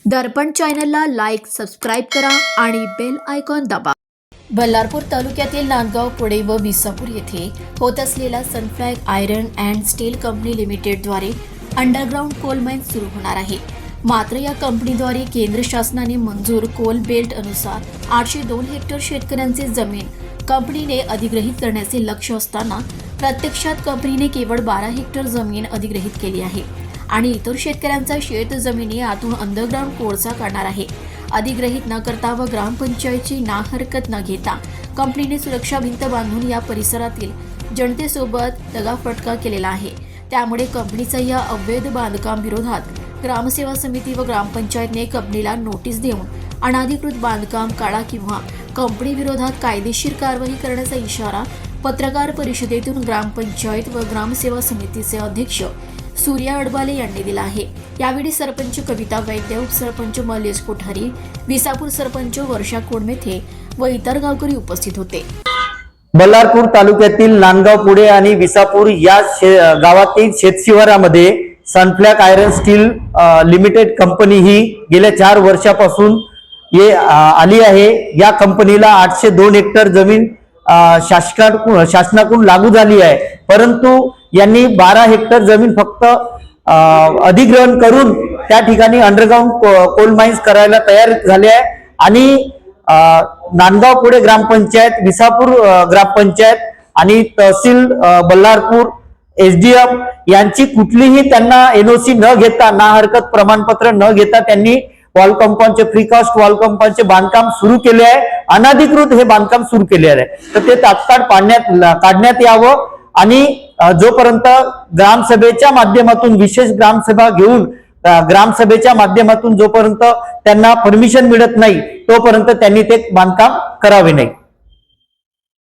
दर्पण चॅनलला like, subscribe करा आणि बेल आयकॉन दाबा। बल्लारपूर तालुक्यातील नांदगाव, पुणे व विसापूर येथे होत असलेल्या Sunflag iron and still company लिमिटेडद्वारे अंडरग्राउंड कोल माइन सुरू होणार आहे। मात्र या कंपनीद्वारे केंद्र शासनाने मंजूर कोल बेल्ट अनुसार 802 हेक्टर शेतकऱ्यांची जमीन कंपनीने अधिग्रहित करण्याचे लक्ष्य असताना प्रत्यक्षात कंपनीने केवळ 12 हेक्टर जमीन अधिग्रहित केली आहे आणि इतर शेतकऱ्यांचा शेत जमिनी आतून अंडरग्राउंड कोळसा काढणार आहे। अधिग्रहित न करता व ग्रामपंचायतची नाहरकत न घेता कंपनीने सुरक्षा भिंत बांधून या परिसरातील जनतेसोबत दगाफटका केलेला आहे। त्यामुळे कंपनीचा या अवैध बांधकाम विरोधात ग्रामसेवा समिती व ग्रामपंचायतने कंपनीला नोटीस देऊन अनधिकृत बांधकाम काढा किंवा कंपनी विरोधात कायदेशीर कारवाई करण्याचा इशारा पत्रकार परिषदेतून ग्रामपंचायत व ग्रामसेवा समितीचे अध्यक्ष सूर्या अडबाले यांनी दिला आहे। यावेळी सरपंच कविता वैद्य, उपसरपंच मलेश कोठारी, विसापूर सरपंच वर्षा कोडमेथे व इतर गावकरी उपस्थित होते। बल्लारपूर तालुक्यातील नांदगाव, पुणे आणि विसापूर या गावातील शेतशिवारामध्ये Sunflag iron steel limited company ही गेल्या 4 वर्षापासून आली आहे। या कंपनीला 802 हेक्टर जमीन शासनाकडून लागू झाली आहे, परंतु यांनी 12 हेक्टर जमीन फक्त अधिग्रहण करून त्या ठिकाणी अंडरग्राउंड कोल माइन्स करायला तयार झाले आहे। आणि नांदगाव पुणे ग्रामपंचायत, विसापूर ग्रामपंचायत आणि तहसील बल्लारपूर एसडीएम यांची कुठलीही त्यांना एनओसी न घेता, ना हरकत प्रमाणपत्र न घेता त्यांनी वॉल कंपाऊंडचे प्रीकास्ट वॉल कंपाऊंडचे बांधकाम सुरू केले आहे। अनधिकृत हे बांधकाम सुरू केले आहे, तर ते तात्काळ काढण्यात यावं आणि जोपर्यंत ग्रामसभेच्या माध्यमातून, विशेष ग्रामसभा घेऊन ग्रामसभेच्या माध्यमातून जोपर्यंत त्यांना परमिशन मिळत नाही तोपर्यंत त्यांनी ते बांधकाम करावे नाही।